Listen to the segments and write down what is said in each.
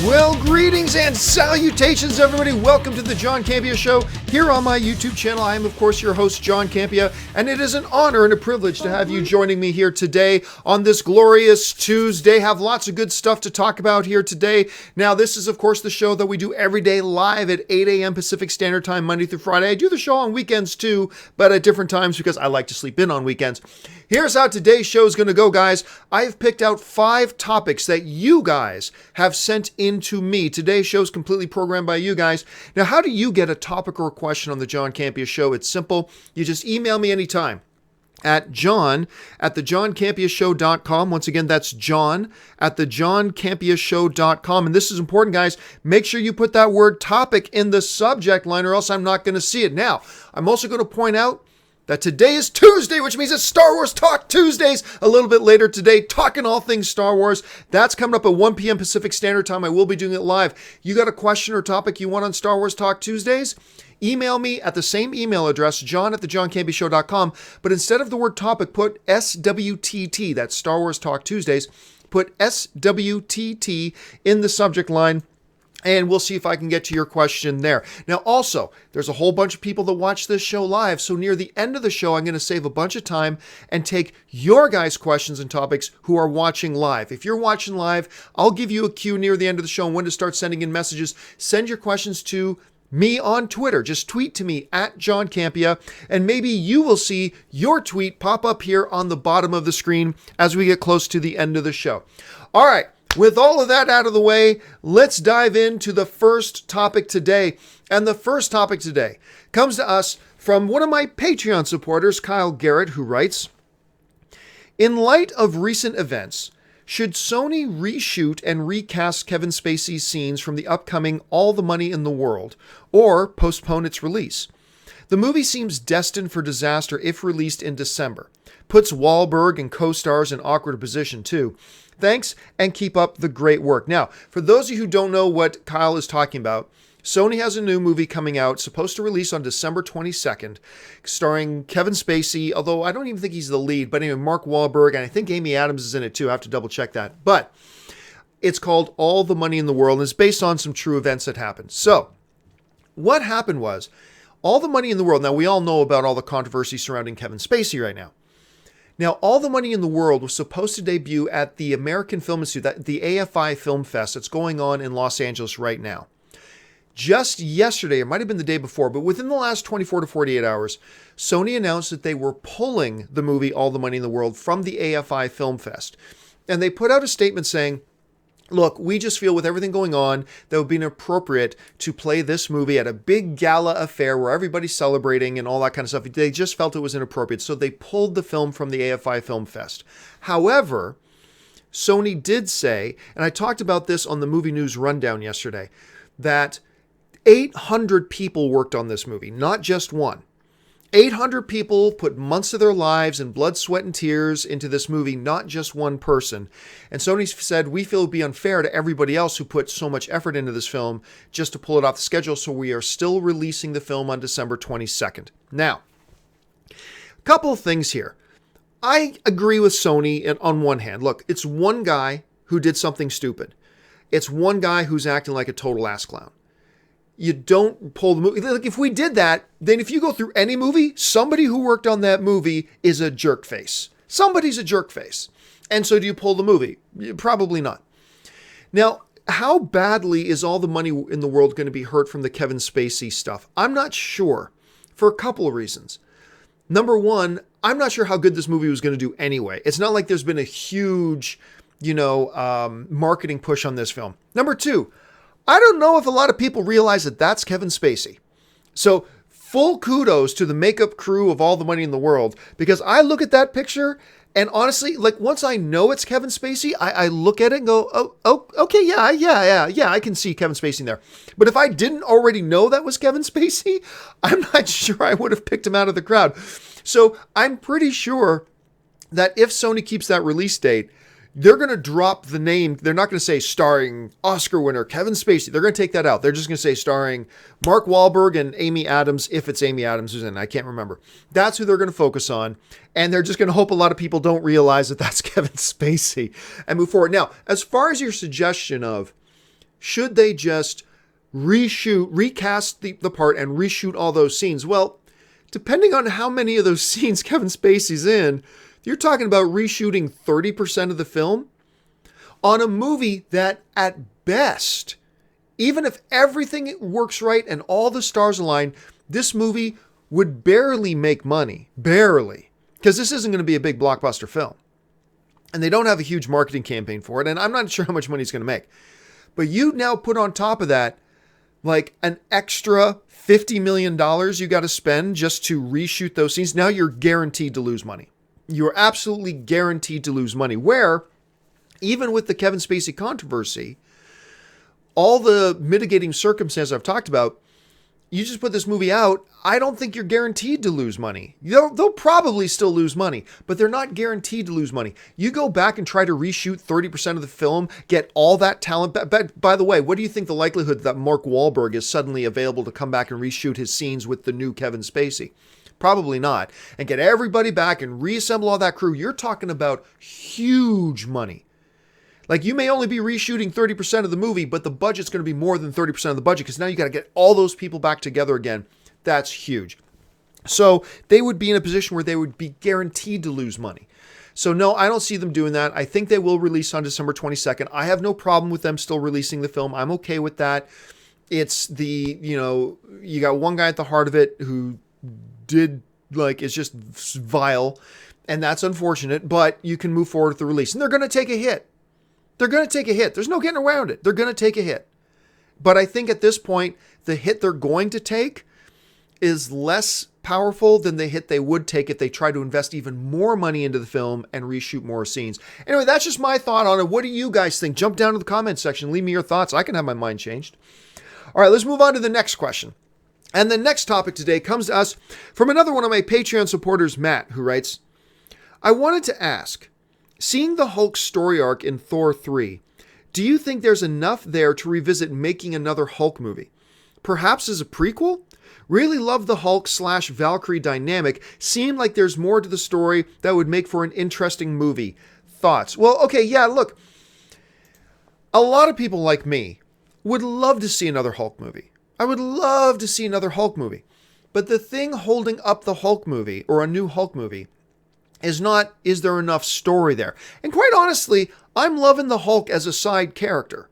Well, greetings and salutations, everybody. Welcome to the John Campea Show here on my YouTube channel. I am, of course, your host, John Campea, and it is an honor and a privilege to have you joining me here today on this glorious Tuesday. Have lots of good stuff to talk about here today. Now, this is, of course, the show that we do every day live at 8 a.m. Pacific Standard Time, Monday through Friday. I do the show on weekends, too, but at different times because I like to sleep in on weekends. Here's how today's show is going to go, guys. I have picked out 5 topics that you guys have sent in to me. Today's show is completely programmed by you guys. Now, how do you get a topic or a question on the John Campea Show? It's simple. You just email me anytime at john@thejohncampeashow.com. Once again, that's john@thejohncampeashow.com. And this is important, guys. Make sure you put that word topic in the subject line or else I'm not going to see it. Now, I'm also going to point out that today is Tuesday, which means it's Star Wars Talk Tuesdays. A little bit later today, talking all things Star Wars. That's coming up at 1 p.m. Pacific Standard Time. I will be doing it live. You got a question or topic you want on Star Wars Talk Tuesdays? Email me at the same email address, john@thejohncampeashow.com. But instead of the word topic, put SWTT. That's Star Wars Talk Tuesdays. Put SWTT in the subject line, and we'll see if I can get to your question there. Now, also, there's a whole bunch of people that watch this show live. So near the end of the show, I'm going to save a bunch of time and take your guys' questions and topics who are watching live. If you're watching live, I'll give you a cue near the end of the show on when to start sending in messages. Send your questions to me on Twitter. Just tweet to me at John Campea, and maybe you will see your tweet pop up here on the bottom of the screen as we get close to the end of the show. All right. With all of that out of the way, let's dive into the first topic today. And the first topic today comes to us from one of my Patreon supporters, Kyle Garrett, who writes, in light of recent events, should Sony reshoot and recast Kevin Spacey's scenes from the upcoming All the Money in the World, or postpone its release? The movie seems destined for disaster if released in December. Puts Wahlberg and co-stars in awkward position too. Thanks, and keep up the great work. Now, for those of you who don't know what Kyle is talking about, Sony has a new movie coming out, supposed to release on December 22nd, starring Kevin Spacey, although I don't even think he's the lead, but anyway, Mark Wahlberg, and I think Amy Adams is in it too. I have to double check that. But it's called All the Money in the World, and it's based on some true events that happened. So, what happened was, All the Money in the World, now we all know about all the controversy surrounding Kevin Spacey right now. Now, All the Money in the World was supposed to debut at the American Film Institute, the AFI Film Fest that's going on in Los Angeles right now. Just yesterday, it might have been the day before, but within the last 24 to 48 hours, Sony announced that they were pulling the movie All the Money in the World from the AFI Film Fest. And they put out a statement saying, look, we just feel with everything going on that it would be inappropriate to play this movie at a big gala affair where everybody's celebrating and all that kind of stuff. They just felt it was inappropriate, so they pulled the film from the AFI Film Fest. However, Sony did say, and I talked about this on the Movie News Rundown yesterday, that 800 people worked on this movie, not just one. 800 people put months of their lives and blood, sweat, and tears into this movie, not just one person. And Sony said, we feel it would be unfair to everybody else who put so much effort into this film just to pull it off the schedule, so we are still releasing the film on December 22nd. Now, a couple of things here. I agree with Sony on one hand. Look, it's one guy who did something stupid. It's one guy who's acting like a total ass clown. You don't pull the movie. Like, if we did that, then if you go through any movie, somebody who worked on that movie is a jerk face. Somebody's a jerk face. And so do you pull the movie? Probably not. Now, how badly is All the Money in the World going to be hurt from the Kevin Spacey stuff? I'm not sure for a couple of reasons. Number one, I'm not sure how good this movie was going to do anyway. It's not like there's been a huge, marketing push on this film. Number two, I don't know if a lot of people realize that that's Kevin Spacey. So full kudos to the makeup crew of All the Money in the World, because I look at that picture and honestly, like once I know it's Kevin Spacey, I look at it and go, oh, okay, yeah, I can see Kevin Spacey in there. But if I didn't already know that was Kevin Spacey, I'm not sure I would have picked him out of the crowd. So I'm pretty sure that if Sony keeps that release date, they're going to drop the name. They're not going to say starring Oscar winner Kevin Spacey. They're going to take that out. They're just going to say starring Mark Wahlberg and Amy Adams, if it's Amy Adams who's in it. I can't remember. That's who they're going to focus on. And they're just going to hope a lot of people don't realize that that's Kevin Spacey and move forward. Now, as far as your suggestion of Should they just recast the part and reshoot all those scenes? Well, depending on how many of those scenes Kevin Spacey's in, you're talking about reshooting 30% of the film on a movie that at best, even if everything works right and all the stars align, this movie would barely make money. Barely. Because this isn't going to be a big blockbuster film. And they don't have a huge marketing campaign for it. And I'm not sure how much money it's going to make. But you now put on top of that, like an extra $50 million you got to spend just to reshoot those scenes. Now you're guaranteed to lose money. You're absolutely guaranteed to lose money. Where, even with the Kevin Spacey controversy, all the mitigating circumstances I've talked about, you just put this movie out, I don't think you're guaranteed to lose money. They'll probably still lose money, but they're not guaranteed to lose money. You go back and try to reshoot 30% of the film, get all that talent back. By the way, what do you think the likelihood that Mark Wahlberg is suddenly available to come back and reshoot his scenes with the new Kevin Spacey? Probably not. And get everybody back and reassemble all that crew. You're talking about huge money. Like, you may only be reshooting 30% of the movie, but the budget's going to be more than 30% of the budget because now you got to get all those people back together again. That's huge. So they would be in a position where they would be guaranteed to lose money. So no, I don't see them doing that. I think they will release on December 22nd. I have no problem with them still releasing the film. I'm okay with that. It's you got one guy at the heart of it who it's just vile, and that's unfortunate, but you can move forward with the release. And they're going to take a hit. They're going to take a hit. There's no getting around it. They're going to take a hit. But I think at this point, the hit they're going to take is less powerful than the hit they would take if they try to invest even more money into the film and reshoot more scenes. Anyway, that's just my thought on it. What do you guys think? Jump down to the comment section. Leave me your thoughts. I can have my mind changed. All right, let's move on to the next question. And the next topic today comes to us from another one of my Patreon supporters, Matt, who writes, I wanted to ask, seeing the Hulk story arc in Thor 3, do you think there's enough there to revisit making another Hulk movie? Perhaps as a prequel? Really love the Hulk/Valkyrie dynamic. Seemed like there's more to the story that would make for an interesting movie. Thoughts? Well, okay, yeah, look. A lot of people like me would love to see another Hulk movie. I would love to see another Hulk movie. But the thing holding up the Hulk movie, or a new Hulk movie, is not, is there enough story there? And quite honestly, I'm loving the Hulk as a side character.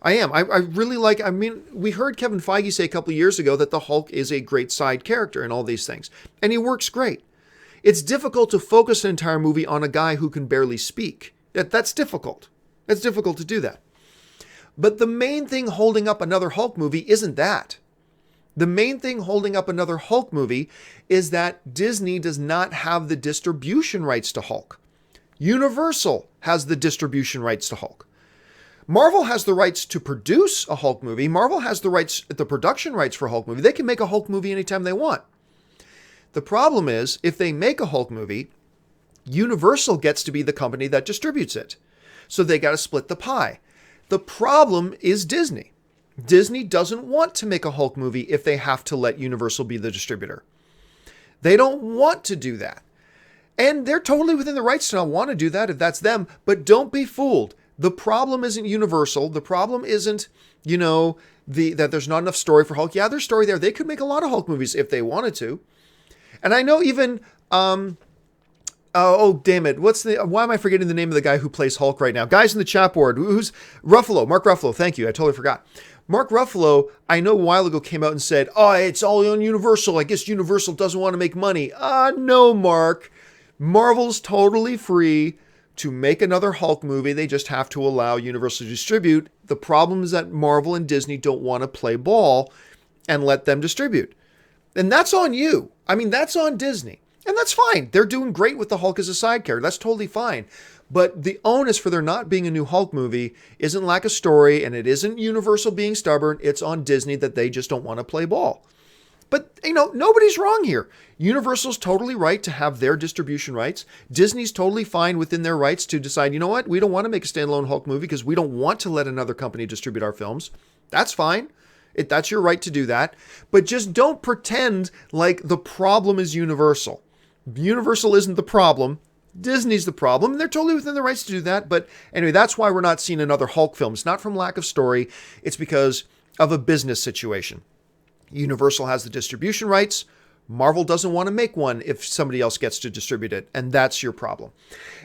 I am. I really like, we heard Kevin Feige say a couple of years ago that the Hulk is a great side character and all these things. And he works great. It's difficult to focus an entire movie on a guy who can barely speak. That's difficult. It's difficult to do that. But the main thing holding up another Hulk movie isn't that. The main thing holding up another Hulk movie is that Disney does not have the distribution rights to Hulk. Universal has the distribution rights to Hulk. Marvel has the rights to produce a Hulk movie. Marvel has the production rights for a Hulk movie. They can make a Hulk movie anytime they want. The problem is, if they make a Hulk movie, Universal gets to be the company that distributes it. So they got to split the pie. The problem is Disney. Disney doesn't want to make a Hulk movie if they have to let Universal be the distributor. They don't want to do that. And they're totally within the rights to not want to do that if that's them. But don't be fooled. The problem isn't Universal. The problem isn't, that there's not enough story for Hulk. Yeah, there's story there. They could make a lot of Hulk movies if they wanted to. And I know even, oh, damn it. Why am I forgetting the name of the guy who plays Hulk right now? Guys in the chat board. Who's Ruffalo? Mark Ruffalo. Thank you. I totally forgot. Mark Ruffalo, I know a while ago, came out and said, oh, it's all on Universal. I guess Universal doesn't want to make money. No, Mark. Marvel's totally free to make another Hulk movie. They just have to allow Universal to distribute. The problem is that Marvel and Disney don't want to play ball and let them distribute. And that's on you. That's on Disney. And that's fine. They're doing great with the Hulk as a side character. That's totally fine. But the onus for there not being a new Hulk movie isn't lack of story, and it isn't Universal being stubborn. It's on Disney that they just don't want to play ball. But, nobody's wrong here. Universal's totally right to have their distribution rights. Disney's totally fine within their rights to decide, you know what, we don't want to make a standalone Hulk movie because we don't want to let another company distribute our films. That's fine. That's your right to do that. But just don't pretend like the problem is Universal. Universal isn't the problem. Disney's the problem, and they're totally within their rights to do that. But anyway, that's why we're not seeing another Hulk film. It's not from lack of story. It's because of a business situation. Universal has the distribution rights. Marvel doesn't want to make one if somebody else gets to distribute it, and that's your problem.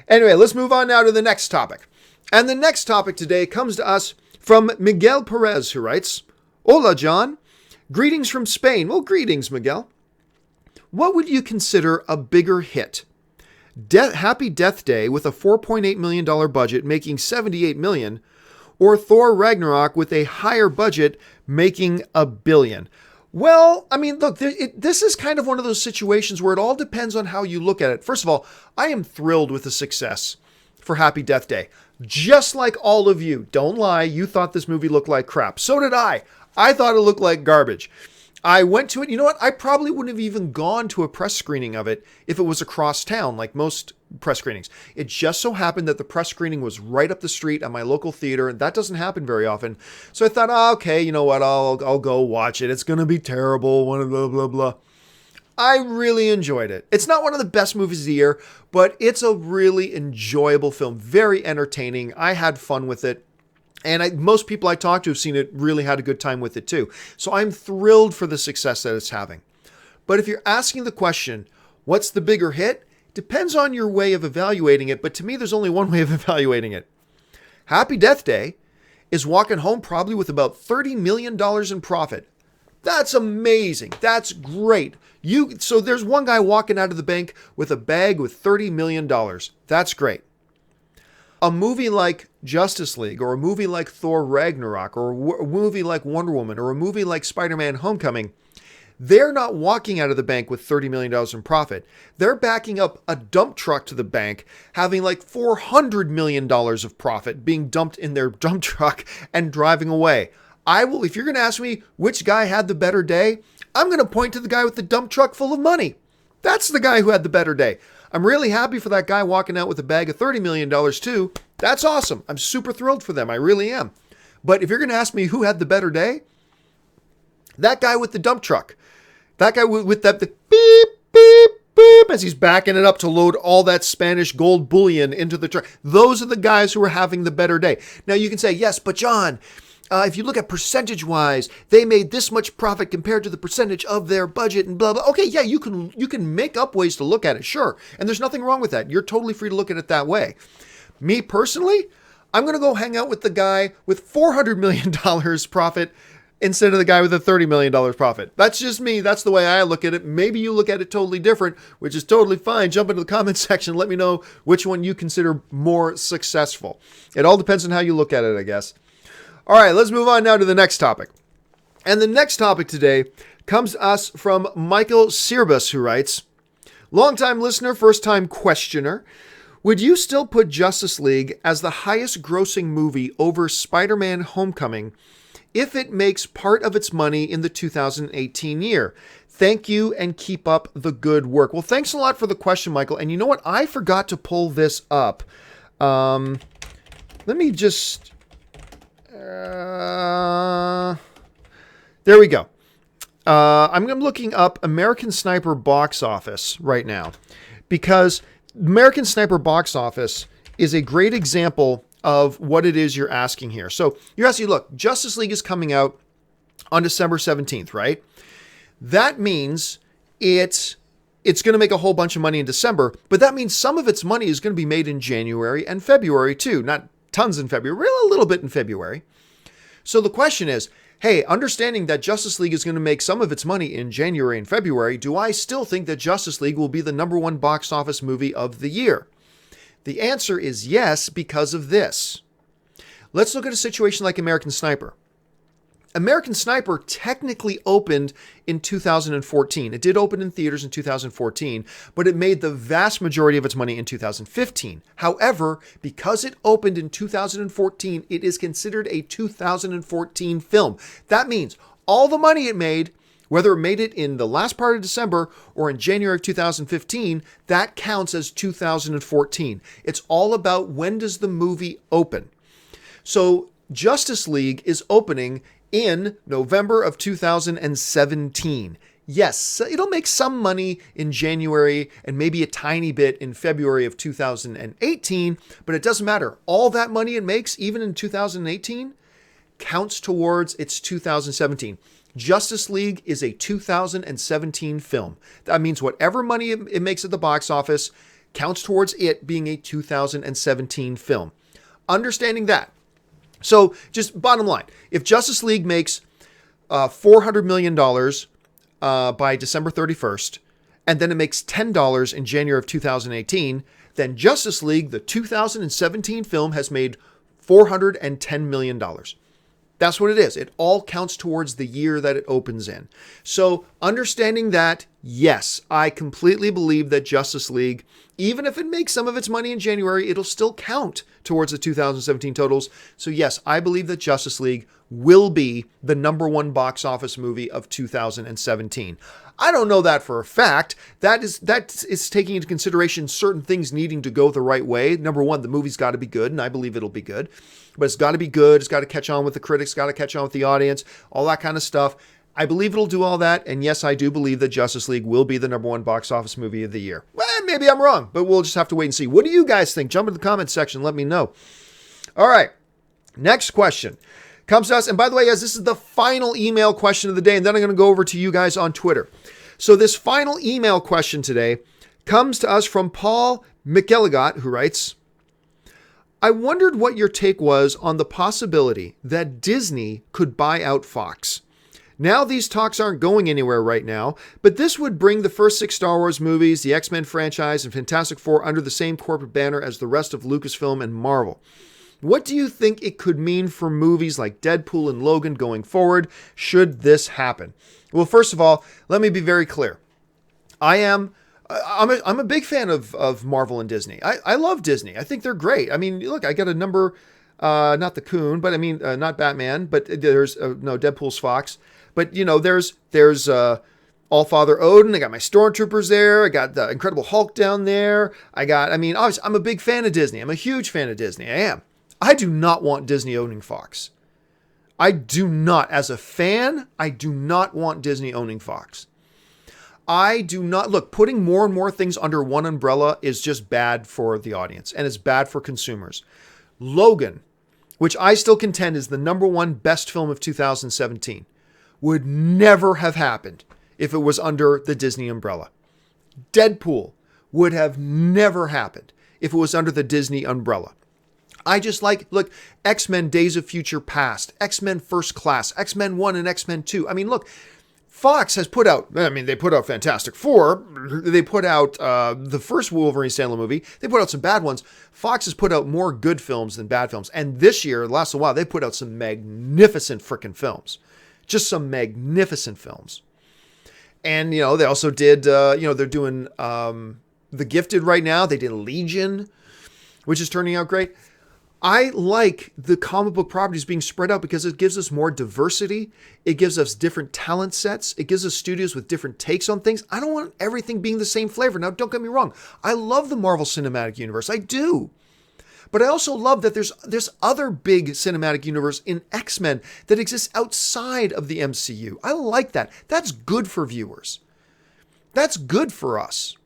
Anyway, let's move on now to the next topic. And the next topic today comes to us from Miguel Perez, who writes, Hola John, greetings from Spain. Well, greetings, Miguel. What would you consider a bigger hit? Happy Death Day with a $4.8 million budget making $78 million, or Thor Ragnarok with a higher budget making $1 billion? Well, I mean, look, this is kind of one of those situations where it all depends on how you look at it. First of all, I am thrilled with the success for Happy Death Day. Just like all of you. Don't lie, you thought this movie looked like crap. So did I. I thought it looked like garbage. I went to it. You know what? I probably wouldn't have even gone to a press screening of it if it was across town, like most press screenings. It just so happened that the press screening was right up the street at my local theater, and that doesn't happen very often. So I thought, okay, you know what? I'll go watch it. It's going to be terrible. Blah, blah, blah. I really enjoyed it. It's not one of the best movies of the year, but it's a really enjoyable film. Very entertaining. I had fun with it. And most people I talked to have seen it really had a good time with it too. So I'm thrilled for the success that it's having. But if you're asking the question, what's the bigger hit? Depends on your way of evaluating it. But to me, there's only one way of evaluating it. Happy Death Day is walking home probably with about $30 million in profit. That's amazing. That's great. So there's one guy walking out of the bank with a bag with $30 million. That's great. A movie like Justice League, or a movie like Thor Ragnarok, or a movie like Wonder Woman, or a movie like Spider-Man Homecoming, they're not walking out of the bank with $30 million in profit. They're backing up a dump truck to the bank, having like $400 million of profit being dumped in their dump truck and driving away. If you're going to ask me which guy had the better day, I'm going to point to the guy with the dump truck full of money. That's the guy who had the better day. I'm really happy for that guy walking out with a bag of $30 million too. That's awesome. I'm super thrilled for them. I really am. But if you're going to ask me who had the better day, that guy with the dump truck. That guy with the beep, beep, beep, as he's backing it up to load all that Spanish gold bullion into the truck. Those are the guys who are having the better day. Now you can say, yes, but John, if you look at percentage-wise, they made this much profit compared to the percentage of their budget and blah, blah. Okay, yeah, you can make up ways to look at it, sure. And there's nothing wrong with that. You're totally free to look at it that way. Me personally, I'm going to go hang out with the guy with $400 million profit instead of the guy with a $30 million profit. That's just me. That's the way I look at it. Maybe you look at it totally different, which is totally fine. Jump into the comment section. Let me know which one you consider more successful. It all depends on how you look at it, I guess. All right, let's move on now to the next topic. And the next topic today comes to us from Michael Cirbus, who writes, longtime listener, first-time questioner. Would you still put Justice League as the highest grossing movie over Spider-Man Homecoming if it makes part of its money in the 2018 year? Thank you and keep up the good work. Well, thanks a lot for the question, Michael. And you know what? I forgot to pull this up. Let me just... there we go. I'm looking up American Sniper box office right now because American Sniper box office is a great example of what it is you're asking here. So you're asking, look, Justice League is coming out on December 17th, right? That means it's going to make a whole bunch of money in December, but that means some of its money is going to be made in January and February too. Not tons in February, a little bit in February. So the question is, hey, understanding that Justice League is going to make some of its money in January and February, do I still think that Justice League will be the #1 box office movie of the year? The answer is yes, because of this. Let's look at a situation like American Sniper. American Sniper technically opened in 2014. It did open in theaters in 2014, but it made the vast majority of its money in 2015. However, because it opened in 2014, it is considered a 2014 film. That means all the money it made, whether it made it in the last part of December or in January of 2015, that counts as 2014. It's all about when does the movie open. So Justice League is opening in November of 2017. Yes, it'll make some money in January and maybe a tiny bit in February of 2018, but it doesn't matter. All that money it makes, even in 2018, counts towards its 2017. Justice League is a 2017 film. That means whatever money it makes at the box office counts towards it being a 2017 film. Understanding that. So just bottom line, if Justice League makes $400 million by December 31st, and then it makes $10 in January of 2018, then Justice League, the 2017 film, has made $410 million. That's what it is. It all counts towards the year that it opens in. So understanding that, yes, I completely believe that Justice League, even if it makes some of its money in January, it'll still count towards the 2017 totals. So yes, I believe that Justice League will be the #1 box office movie of 2017. I don't know that for a fact. That is taking into consideration certain things needing to go the right way. Number one, the movie's got to be good, and I believe it'll be good. But it's got to be good. It's got to catch on with the critics, got to catch on with the audience, all that kind of stuff. I believe it'll do all that. And yes, I do believe that Justice League will be the #1 box office movie of the year. Well, maybe I'm wrong, but we'll just have to wait and see. What do you guys think? Jump in the comments section. Let me know. All right. Next question comes to us. And by the way, guys, this is the final email question of the day. And then I'm going to go over to you guys on Twitter. So this final email question today comes to us from Paul McEllligott, who writes, I wondered what your take was on the possibility that Disney could buy out Fox. Now these talks aren't going anywhere right now, but this would bring the first 6 Star Wars movies, the XMen franchise, and Fantastic Four under the same corporate banner as the rest of Lucasfilm and Marvel. What do you think it could mean for movies like Deadpool and Logan going forward, should this happen? Well, first of all, let me be very clear. I'm a big fan of Marvel and Disney. I love Disney. I think they're great. I mean, look, I got a number, not the Coon, but I mean, not Batman, but there's, no, Deadpool's Fox. But, you know, there's Allfather Odin. I got my Stormtroopers there. I got the Incredible Hulk down there. Obviously, I'm a big fan of Disney. I'm a huge fan of Disney. I am. I do not want Disney owning Fox. I do not. As a fan, I do not want Disney owning Fox. I do not, look, putting more and more things under one umbrella is just bad for the audience, and it's bad for consumers. Logan, which I still contend is the #1 best film of 2017, would never have happened if it was under the Disney umbrella. Deadpool would have never happened if it was under the Disney umbrella. I just look, X-Men Days of Future Past, X-Men First Class, X-Men 1 and X-Men 2. I mean, look, Fox has put out, they put out Fantastic Four. They put out the first Wolverine standalone movie. They put out some bad ones. Fox has put out more good films than bad films. And this year, the last while, they put out some magnificent freaking films. Just some magnificent films. And, they also did, they're doing The Gifted right now. They did Legion, which is turning out great. I like the comic book properties being spread out because it gives us more diversity. It gives us different talent sets. It gives us studios with different takes on things. I don't want everything being the same flavor. Now, don't get me wrong. I love the Marvel Cinematic Universe. I do. But I also love that there's other big cinematic universe in X-Men that exists outside of the MCU. I like that. That's good for viewers. That's good for us.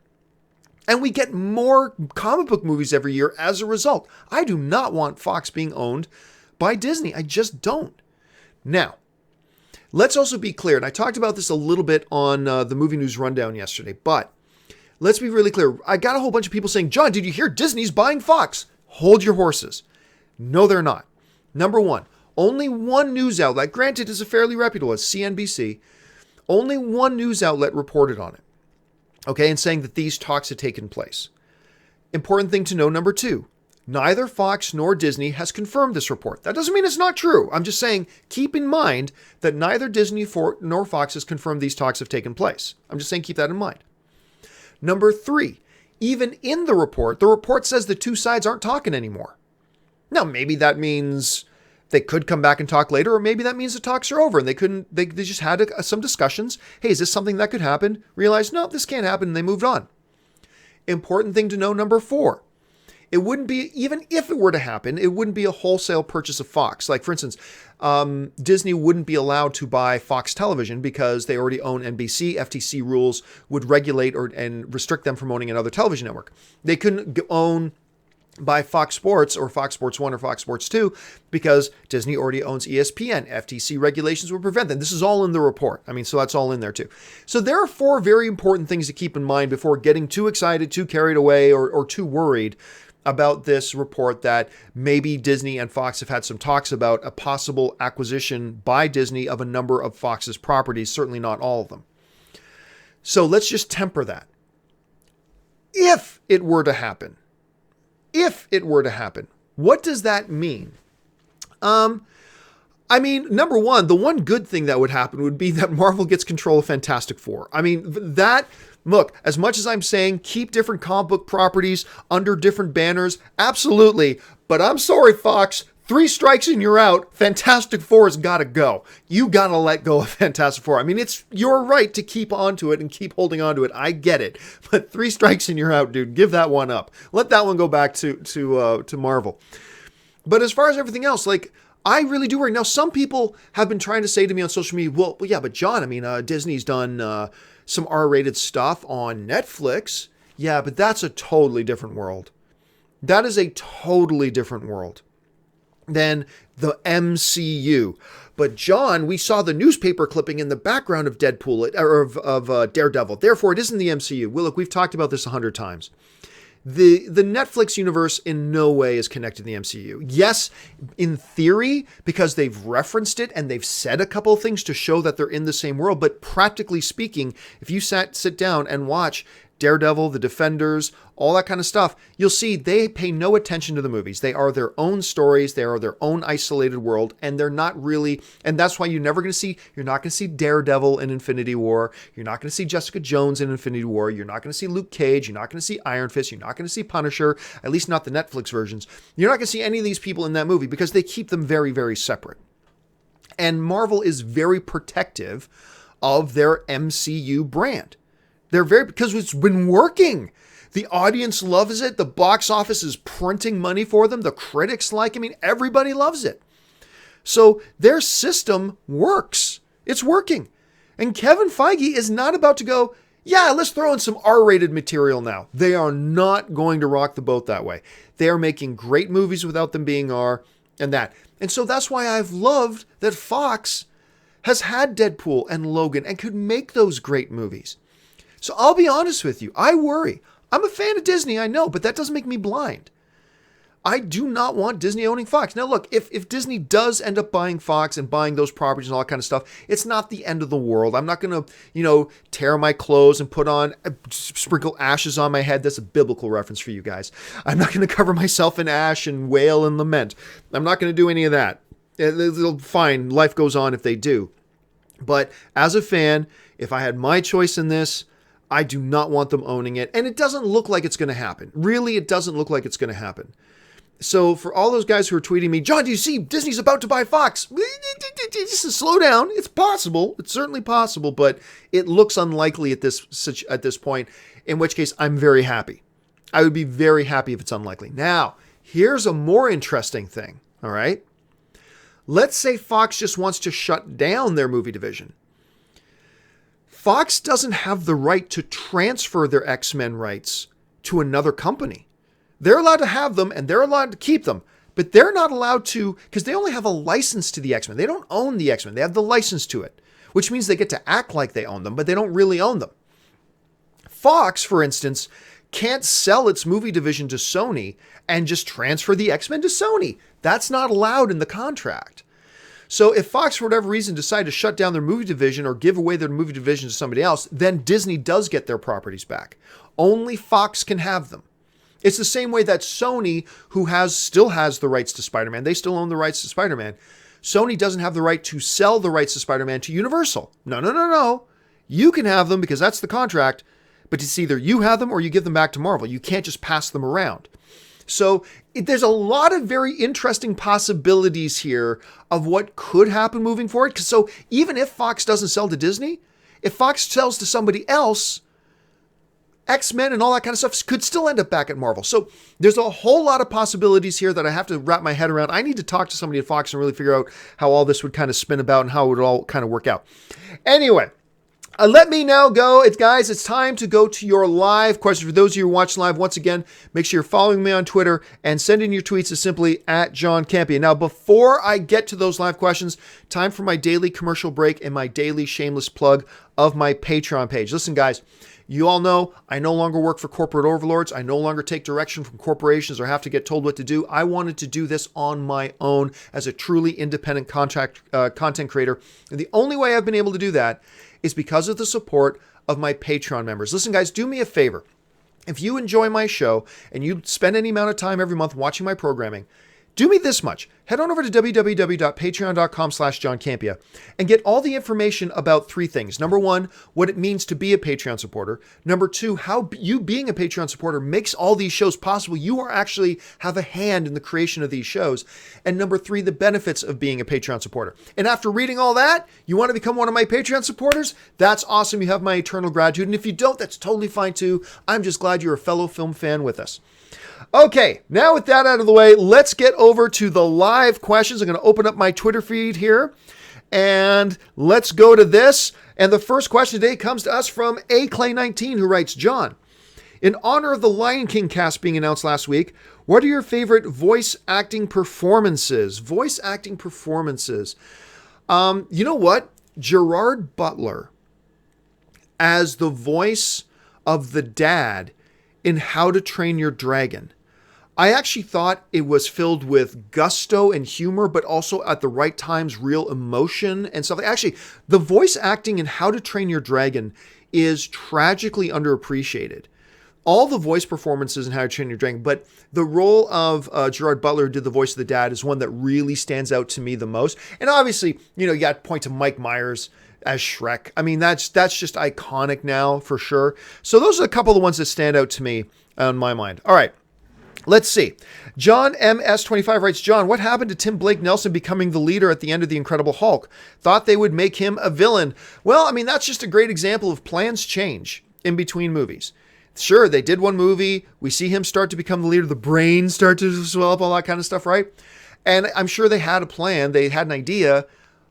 And we get more comic book movies every year as a result. I do not want Fox being owned by Disney. I just don't. Now, let's also be clear, and I talked about this a little bit on the Movie News Rundown yesterday, but let's be really clear. I got a whole bunch of people saying, John, did you hear Disney's buying Fox? Hold your horses. No, they're not. Number one, only one news outlet, granted is a fairly reputable, it's CNBC, only one news outlet reported on it. Okay, and saying that these talks had taken place. Important thing to know, number two, neither Fox nor Disney has confirmed this report. That doesn't mean it's not true. I'm just saying, keep in mind that neither Disney nor Fox has confirmed these talks have taken place. I'm just saying, keep that in mind. Number three, even in the report says the two sides aren't talking anymore. Now, maybe that means they could come back and talk later, or maybe that means the talks are over and they just had some discussions. Hey, is this something that could happen? Realized, no, this can't happen, and they moved on. Important thing to know, number four. It wouldn't be, even if it were to happen, it wouldn't be a wholesale purchase of Fox. Like, for instance, Disney wouldn't be allowed to buy Fox Television because they already own NBC. FTC rules would regulate and restrict them from owning another television network. They couldn't buy Fox Sports or Fox Sports 1 or Fox Sports 2 because Disney already owns ESPN. FTC regulations would prevent them. This is all in the report. I mean, so that's all in there too. So there are 4 very important things to keep in mind before getting too excited, too carried away, or too worried about this report that maybe Disney and Fox have had some talks about a possible acquisition by Disney of a number of Fox's properties, certainly not all of them. So let's just temper that. If it were to happen, what does that mean? I mean, number one, the one good thing that would happen would be that Marvel gets control of Fantastic Four. I mean, look, as much as I'm saying keep different comic book properties under different banners, absolutely. But I'm sorry, Fox, 3 strikes and you're out. Fantastic Four's got to go. You got to let go of Fantastic Four. I mean, it's your right to keep onto it and keep holding onto it. I get it. But 3 strikes and you're out, dude. Give that one up. Let that one go back to Marvel. But as far as everything else, like, I really do worry. Now, some people have been trying to say to me on social media, well yeah, but John, I mean, Disney's done some R-rated stuff on Netflix. Yeah, but that's a totally different world. That is a totally different world than the MCU. But John, we saw the newspaper clipping in the background of Deadpool or of Daredevil. Therefore, it isn't the MCU. Well, look, we've talked about this 100 times. The Netflix universe in no way is connected to the MCU. Yes, in theory, because they've referenced it and they've said a couple of things to show that they're in the same world. But practically speaking, if you sit down and watch Daredevil, The Defenders, all that kind of stuff, you'll see they pay no attention to the movies. They are their own stories. They are their own isolated world, and they're not really, and that's why you're not going to see Daredevil in Infinity War. You're not going to see Jessica Jones in Infinity War. You're not going to see Luke Cage. You're not going to see Iron Fist. You're not going to see Punisher, at least not the Netflix versions. You're not going to see any of these people in that movie because they keep them very, very separate. And Marvel is very protective of their MCU brand. Because it's been working. The audience loves it. The box office is printing money for them. The critics like it. I mean, everybody loves it. So their system works. It's working. And Kevin Feige is not about to go, yeah, let's throw in some R-rated material now. They are not going to rock the boat that way. They are making great movies without them being R and that. And so that's why I've loved that Fox has had Deadpool and Logan and could make those great movies. So I'll be honest with you. I worry. I'm a fan of Disney, I know, but that doesn't make me blind. I do not want Disney owning Fox. Now, look, if Disney does end up buying Fox and buying those properties and all that kind of stuff, it's not the end of the world. I'm not going to, tear my clothes and sprinkle ashes on my head. That's a biblical reference for you guys. I'm not going to cover myself in ash and wail and lament. I'm not going to do any of that. Fine, life goes on if they do. But as a fan, if I had my choice in this, I do not want them owning it. And it doesn't look like it's going to happen. Really, it doesn't look like it's going to happen. So for all those guys who are tweeting me, John, do you see Disney's about to buy Fox? Just slow down. It's possible. It's certainly possible, but it looks unlikely at this point, in which case I'm very happy. I would be very happy if it's unlikely. Now, here's a more interesting thing, all right? Let's say Fox just wants to shut down their movie division. Fox doesn't have the right to transfer their X-Men rights to another company. They're allowed to have them and they're allowed to keep them, but they're not allowed to, because they only have a license to the X-Men. They don't own the X-Men. They have the license to it, which means they get to act like they own them, but they don't really own them. Fox, for instance, can't sell its movie division to Sony and just transfer the X-Men to Sony. That's not allowed in the contract. So if Fox, for whatever reason, decide to shut down their movie division or give away their movie division to somebody else, then Disney does get their properties back. Only Fox can have them. It's the same way that Sony, who still has the rights to Spider-Man, they still own the rights to Spider-Man. Sony doesn't have the right to sell the rights to Spider-Man to Universal. No. You can have them because that's the contract, but it's either you have them or you give them back to Marvel. You can't just pass them around. So there's a lot of very interesting possibilities here of what could happen moving forward. So even if Fox doesn't sell to Disney, if Fox sells to somebody else, X-Men and all that kind of stuff could still end up back at Marvel. So there's a whole lot of possibilities here that I have to wrap my head around. I need to talk to somebody at Fox and really figure out how all this would kind of spin about and how it would all kind of work out. Anyway, let me now go. Guys, it's time to go to your live questions. For those of you who are watching live, once again, make sure you're following me on Twitter and send in your tweets as simply at John Campea. Now, before I get to those live questions, time for my daily commercial break and my daily shameless plug of my Patreon page. Listen, guys, you all know I no longer work for corporate overlords. I no longer take direction from corporations or have to get told what to do. I wanted to do this on my own as a truly independent content creator. And the only way I've been able to do that is because of the support of my Patreon members. Listen, guys, do me a favor. If you enjoy my show and you spend any amount of time every month watching my programming, do me this much. Head on over to www.patreon.com/John Campea and get all the information about three things. Number one, what it means to be a Patreon supporter. Number two, how you being a Patreon supporter makes all these shows possible. You are actually have a hand in the creation of these shows. And number three, the benefits of being a Patreon supporter. And after reading all that, you want to become one of my Patreon supporters? That's awesome. You have my eternal gratitude. And if you don't, that's totally fine too. I'm just glad you're a fellow film fan with us. Okay, now with that out of the way, let's get over to the live questions. I'm going to open up my Twitter feed here, and let's go to this. And the first question today comes to us from AClay19, who writes, John, in honor of the Lion King cast being announced last week, what are your favorite voice acting performances? Voice acting performances. You know what? Gerard Butler as the voice of the dad in How to Train Your Dragon. I actually thought it was filled with gusto and humor, but also at the right times, real emotion and stuff. Actually, the voice acting in How to Train Your Dragon is tragically underappreciated. All the voice performances in How to Train Your Dragon, but the role of Gerard Butler, who did the voice of the dad, is one that really stands out to me the most. And obviously, you got to point to Mike Myers as Shrek. I mean, that's just iconic now for sure. So those are a couple of the ones that stand out to me on my mind. All right, let's see. John MS25 writes, John, what happened to Tim Blake Nelson becoming the leader at the end of The Incredible Hulk? Thought they would make him a villain. Well, I mean, that's just a great example of plans change in between movies. Sure, they did one movie. We see him start to become the leader. The brain start to swell up, all that kind of stuff, right? And I'm sure they had a plan. They had an idea,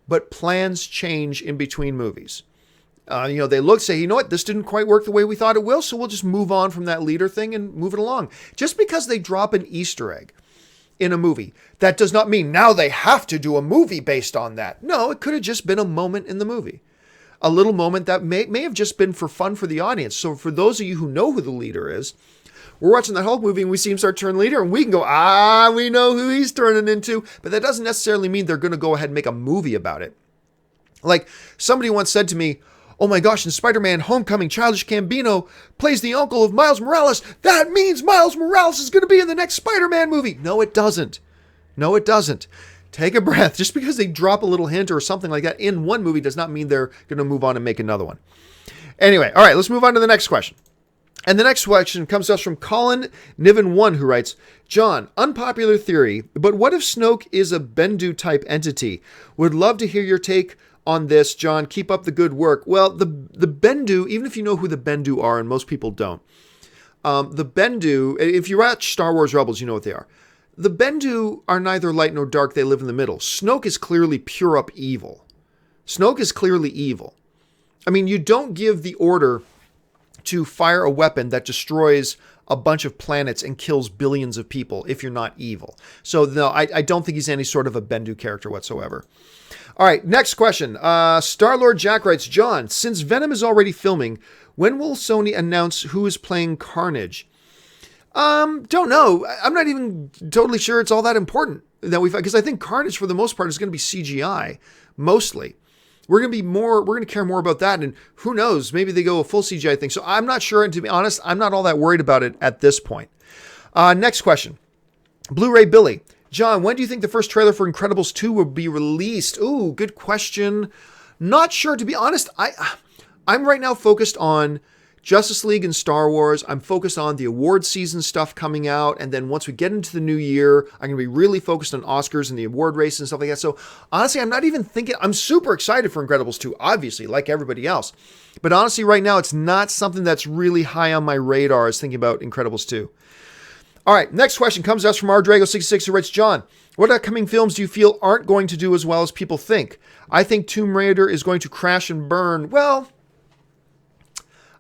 but plans change in between movies. They say, you know what, this didn't quite work the way we thought it will, so we'll just move on from that leader thing and move it along. Just because they drop an Easter egg in a movie, that does not mean now they have to do a movie based on that. No, it could have just been a moment in the movie. A little moment that may have just been for fun for the audience. So for those of you who know who the leader is, we're watching that Hulk movie and we see him start turning leader and we can go, we know who he's turning into. But that doesn't necessarily mean they're going to go ahead and make a movie about it. Like somebody once said to me, oh my gosh, in Spider-Man Homecoming, Childish Gambino plays the uncle of Miles Morales. That means Miles Morales is going to be in the next Spider-Man movie. No, it doesn't. No, it doesn't. Take a breath. Just because they drop a little hint or something like that in one movie does not mean they're going to move on and make another one. Anyway, all right, let's move on to the next question. And the next question comes to us from Colin Niven1, who writes, John, unpopular theory, but what if Snoke is a Bendu type entity? Would love to hear your take on this, John. Keep up the good work. Well, the Bendu, even if you know who the Bendu are, and most people don't, the Bendu, if you watch Star Wars Rebels, you know what they are. The Bendu are neither light nor dark. They live in the middle. Snoke is clearly pure up evil. Snoke is clearly evil. I mean, you don't give the order to fire a weapon that destroys a bunch of planets and kills billions of people if you're not evil. So no, I don't think he's any sort of a Bendu character whatsoever. All right, next question. Star-Lord Jack writes, John, since Venom is already filming, when will Sony announce who is playing Carnage? Don't know. I'm not even totally sure it's all that important that because I think Carnage for the most part is going to be CGI mostly. We're going to care more about that. And who knows, maybe they go a full CGI thing. So I'm not sure. And to be honest, I'm not all that worried about it at this point. Next question. Blu-ray Billy. John, when do you think the first trailer for Incredibles 2 will be released? Ooh, good question. Not sure. To be honest, I'm right now focused on Justice League and Star Wars, I'm focused on the award season stuff coming out. And then once we get into the new year, I'm going to be really focused on Oscars and the award race and stuff like that. So honestly, I'm not even thinking, I'm super excited for Incredibles 2, obviously, like everybody else. But honestly, right now, it's not something that's really high on my radar as thinking about Incredibles 2. All right, next question comes to us from rdrago66, who writes, John, what upcoming films do you feel aren't going to do as well as people think? I think Tomb Raider is going to crash and burn. Well,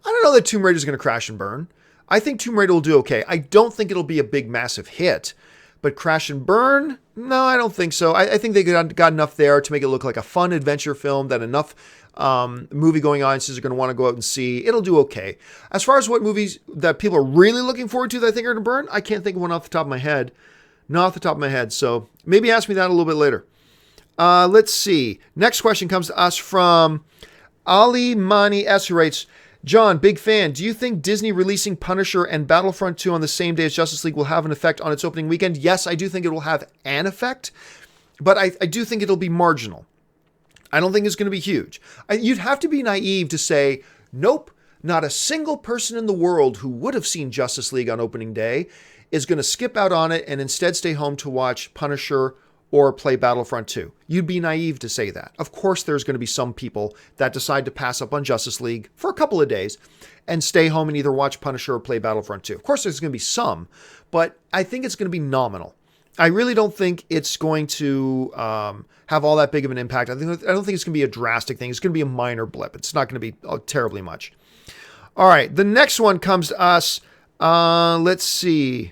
I don't know that Tomb Raider is going to crash and burn. I think Tomb Raider will do okay. I don't think it'll be a big, massive hit. But crash and burn? No, I don't think so. I think they got enough there to make it look like a fun adventure film that enough movie-going audiences are going to want to go out and see. It'll do okay. As far as what movies that people are really looking forward to that I think are going to burn, I can't think of one off the top of my head. Not off the top of my head. So maybe ask me that a little bit later. Let's see. Next question comes to us from Ali Mani S, who writes, John, big fan. Do you think Disney releasing Punisher and Battlefront 2 on the same day as Justice League will have an effect on its opening weekend? Yes, I do think it will have an effect, but I do think it'll be marginal. I don't think it's going to be huge. You'd have to be naive to say, nope, not a single person in the world who would have seen Justice League on opening day is going to skip out on it and instead stay home to watch Punisher or play Battlefront 2. You'd be naive to say that. Of course, there's going to be some people that decide to pass up on Justice League for a couple of days and stay home and either watch Punisher or play Battlefront 2. Of course, there's going to be some, but I think it's going to be nominal. I really don't think it's going to have all that big of an impact. I don't think it's going to be a drastic thing. It's going to be a minor blip. It's not going to be terribly much. All right, the next one comes to us. Let's see.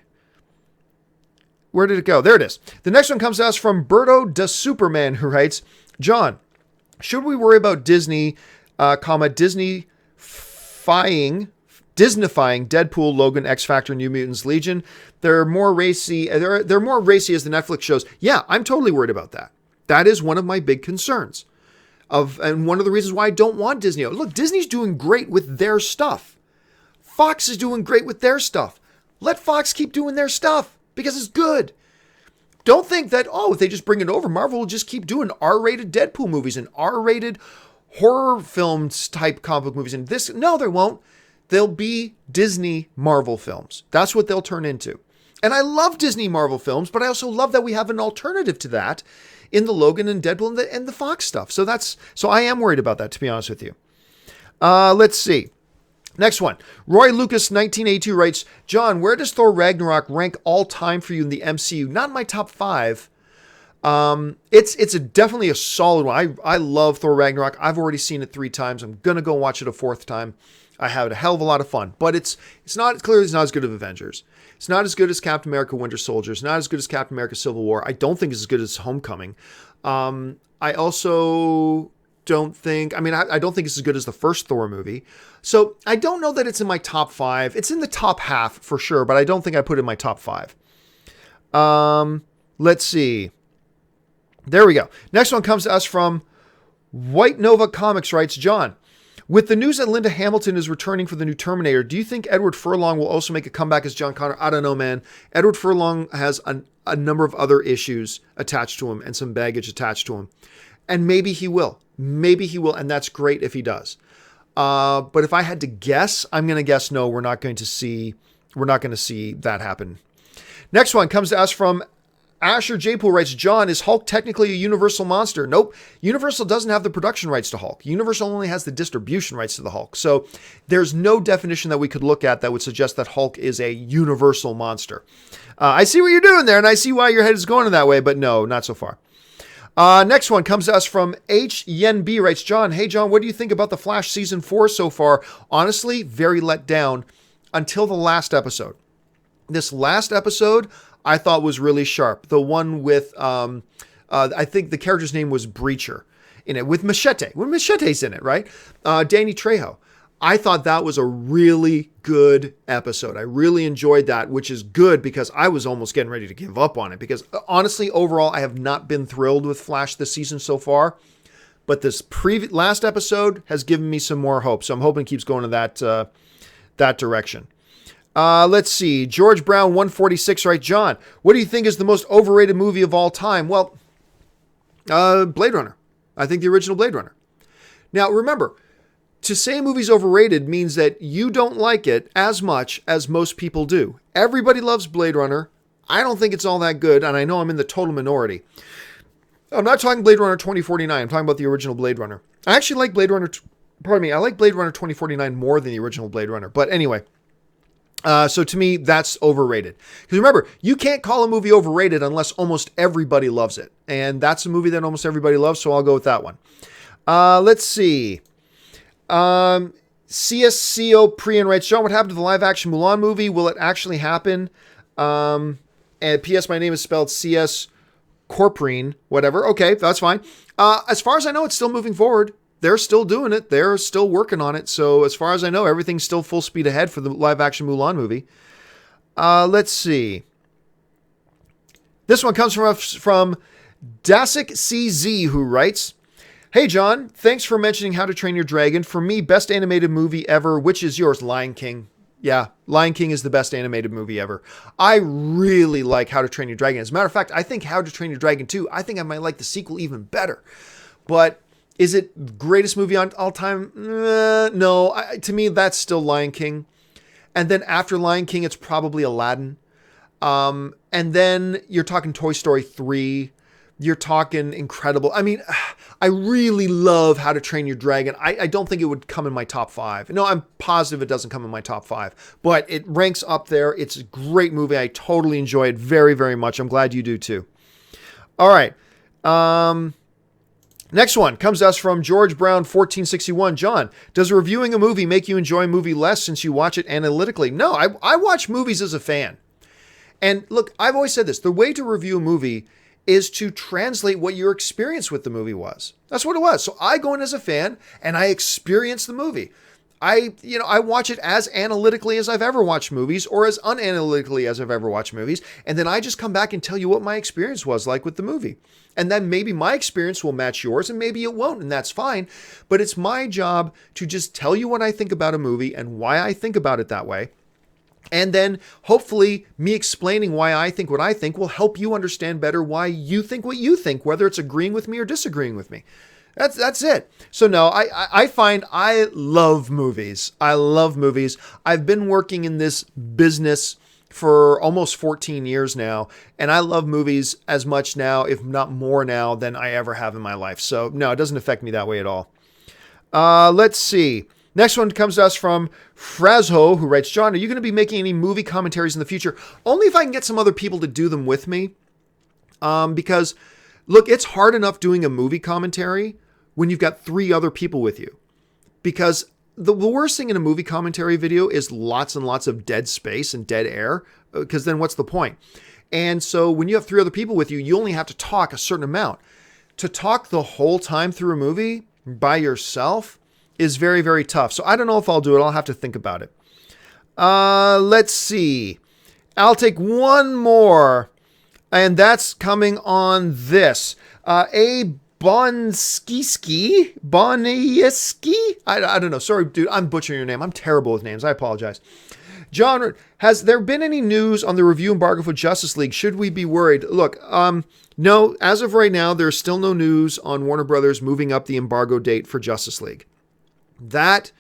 Where did it go? There it is. The next one comes to us from Berto da Superman, who writes, John, should we worry about Disney, Disneyfying Deadpool, Logan, X Factor, New Mutants, Legion? They're more racy. They're more racy as the Netflix shows. Yeah, I'm totally worried about that. That is one of my big concerns. And one of the reasons why I don't want Disney. Look, Disney's doing great with their stuff. Fox is doing great with their stuff. Let Fox keep doing their stuff because it's good. Don't think that, if they just bring it over, Marvel will just keep doing R-rated Deadpool movies and R-rated horror films type comic book movies. And this, no, they won't. They'll be Disney Marvel films. That's what they'll turn into. And I love Disney Marvel films, but I also love that we have an alternative to that in the Logan and Deadpool and the Fox stuff. So I am worried about that, to be honest with you. Let's see. Next one. Roy Lucas 1982 writes, John, where does Thor Ragnarok rank all time for you in the MCU? Not in my top 5. It's definitely a solid one. I love Thor Ragnarok. I've already seen it 3 times. I'm going to go watch it a 4th time. I had a hell of a lot of fun, but it's not as good as Avengers. It's not as good as Captain America Winter Soldier. It's not as good as Captain America Civil War. I don't think it's as good as Homecoming. I also don't think, I don't think it's as good as the first Thor movie. So I don't know that it's in my top 5. It's in the top half for sure, but I don't think I put it in my top 5. Let's see. There we go. Next one comes to us from White Nova Comics writes, John, with the news that Linda Hamilton is returning for the new Terminator, do you think Edward Furlong will also make a comeback as John Connor? I don't know, man. Edward Furlong has a number of other issues attached to him and some baggage attached to him. And maybe he will. Maybe he will, and that's great if he does. But if I had to guess, I'm going to guess no, we're not going to see that happen. Next one comes to us from Asher J-Pool writes, John, is Hulk technically a Universal monster? Nope. Universal doesn't have the production rights to Hulk. Universal only has the distribution rights to the Hulk. So there's no definition that we could look at that would suggest that Hulk is a Universal monster. I see what you're doing there, and I see why your head is going in that way, but no, not so far. Next one comes to us from H. Yen B writes, John, hey John, what do you think about The Flash season 4 so far? Honestly, very let down until the last episode. This last episode I thought was really sharp. The one with, I think the character's name was Breacher in it with Machete. When Machete's in it, right? Danny Trejo. I thought that was a really good episode. I really enjoyed that, which is good because I was almost getting ready to give up on it because honestly, overall, I have not been thrilled with Flash this season so far, but this last episode has given me some more hope. So I'm hoping it keeps going in that direction. Let's see. George Brown 146, right? John, what do you think is the most overrated movie of all time? Well, Blade Runner. I think the original Blade Runner. Now, remember, to say a movie's overrated means that you don't like it as much as most people do. Everybody loves Blade Runner. I don't think it's all that good, and I know I'm in the total minority. I'm not talking Blade Runner 2049. I'm talking about the original Blade Runner. I actually like Blade Runner... I like Blade Runner 2049 more than the original Blade Runner. But anyway, so to me, that's overrated. Because remember, you can't call a movie overrated unless almost everybody loves it. And that's a movie that almost everybody loves, so I'll go with that one. Let's see. CSCO Prian writes, John, what happened to the live-action Mulan movie? Will it actually happen? And P.S. My name is spelled C.S. Corprine, whatever. Okay, that's fine. As far as I know, it's still moving forward. They're still doing it. They're still working on it. So as far as I know, everything's still full speed ahead for the live-action Mulan movie. Let's see. This one comes from Dasik CZ, who writes, Hey, John, thanks for mentioning How to Train Your Dragon. For me, best animated movie ever. Which is yours? Lion King. Yeah, Lion King is the best animated movie ever. I really like How to Train Your Dragon. As a matter of fact, I think How to Train Your Dragon 2, I think I might like the sequel even better. But is it the greatest movie on all time? No. To me, that's still Lion King. And then after Lion King, it's probably Aladdin. And then you're talking Toy Story 3. You're talking Incredible. I mean, I really love How to Train Your Dragon. I don't think it would come in my top 5. No, I'm positive it doesn't come in my top 5. But it ranks up there. It's a great movie. I totally enjoy it very, very much. I'm glad you do too. All right. Next one comes to us from George Brown 1461. John, does reviewing a movie make you enjoy a movie less since you watch it analytically? No, I watch movies as a fan. And look, I've always said this. The way to review a movie is to translate what your experience with the movie was. That's what it was. So I go in as a fan and I experience the movie. I watch it as analytically as I've ever watched movies or as unanalytically as I've ever watched movies. And then I just come back and tell you what my experience was like with the movie. And then maybe my experience will match yours and maybe it won't, and that's fine. But it's my job to just tell you what I think about a movie and why I think about it that way. And then hopefully me explaining why I think what I think will help you understand better why you think what you think, whether it's agreeing with me or disagreeing with me. That's it. So no, I find I love movies. I love movies. I've been working in this business for almost 14 years now, and I love movies as much now, if not more now, than I ever have in my life. So no, it doesn't affect me that way at all. Let's see. Next one comes to us from Frazho, who writes, John, are you going to be making any movie commentaries in the future? Only if I can get some other people to do them with me. Because, look, it's hard enough doing a movie commentary when you've got 3 other people with you. Because the worst thing in a movie commentary video is lots and lots of dead space and dead air. Because then what's the point? And so when you have 3 other people with you, you only have to talk a certain amount. To talk the whole time through a movie by yourself is very, very tough. So I don't know if I'll do it. I'll have to think about it. Let's see. I'll take one more. And that's coming on this. A Bonskiski? I don't know. Sorry, dude. I'm butchering your name. I'm terrible with names. I apologize. John, has there been any news on the review embargo for Justice League? Should we be worried? Look, no. As of right now, there's still no news on Warner Brothers moving up the embargo date for Justice League. That,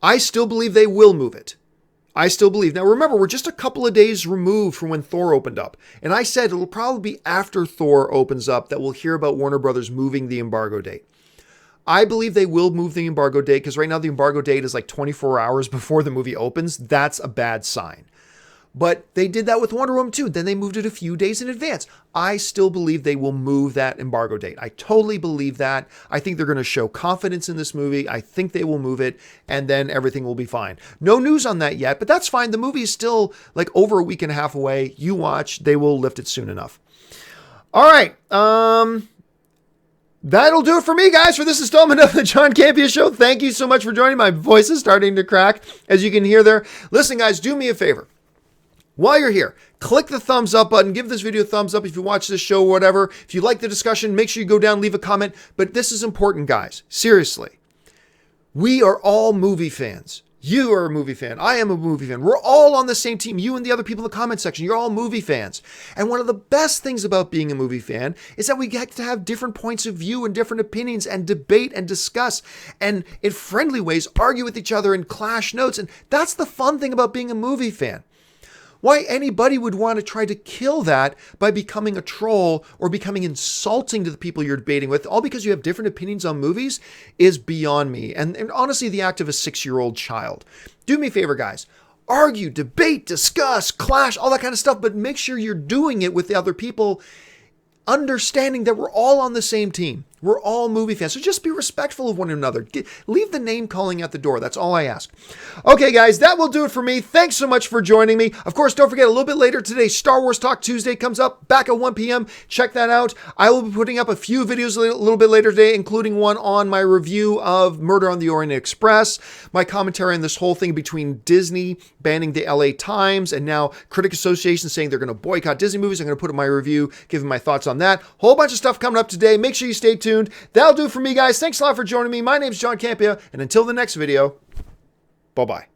I still believe they will move it. I still believe. Now, remember, we're just a couple of days removed from when Thor opened up. And I said it'll probably be after Thor opens up that we'll hear about Warner Brothers moving the embargo date. I believe they will move the embargo date because right now the embargo date is like 24 hours before the movie opens. That's a bad sign. But they did that with Wonder Woman 2. Then they moved it a few days in advance. I still believe they will move that embargo date. I totally believe that. I think they're going to show confidence in this movie. I think they will move it, and then everything will be fine. No news on that yet, but that's fine. The movie is still like over a week and a half away. You watch. They will lift it soon enough. All right. That'll do it for me, guys, for this installment of the John Campea Show. Thank you so much for joining. My voice is starting to crack, as you can hear there. Listen, guys, do me a favor. While you're here, click the thumbs up button. Give this video a thumbs up if you watch this show or whatever. If you like the discussion, make sure you go down, leave a comment. But this is important, guys. Seriously. We are all movie fans. You are a movie fan. I am a movie fan. We're all on the same team. You and the other people in the comment section, you're all movie fans. And one of the best things about being a movie fan is that we get to have different points of view and different opinions and debate and discuss and in friendly ways argue with each other and clash notes. And that's the fun thing about being a movie fan. Why anybody would want to try to kill that by becoming a troll or becoming insulting to the people you're debating with, all because you have different opinions on movies, is beyond me. And honestly, the act of a 6-year-old child. Do me a favor, guys. Argue, debate, discuss, clash, all that kind of stuff, but make sure you're doing it with the other people, understanding that we're all on the same team. We're all movie fans. So just be respectful of one another. Leave the name calling at the door. That's all I ask. Okay, guys, that will do it for me. Thanks so much for joining me. Of course, don't forget, a little bit later today, Star Wars Talk Tuesday comes up back at 1 p.m. Check that out. I will be putting up a few videos a little bit later today, including one on my review of Murder on the Orient Express, my commentary on this whole thing between Disney banning the LA Times and now Critic Association saying they're going to boycott Disney movies. I'm going to put in my review, giving my thoughts on that. Whole bunch of stuff coming up today. Make sure you stay tuned. That'll do it for me, guys. Thanks a lot for joining me. My name's John Campea, and until the next video, bye-bye.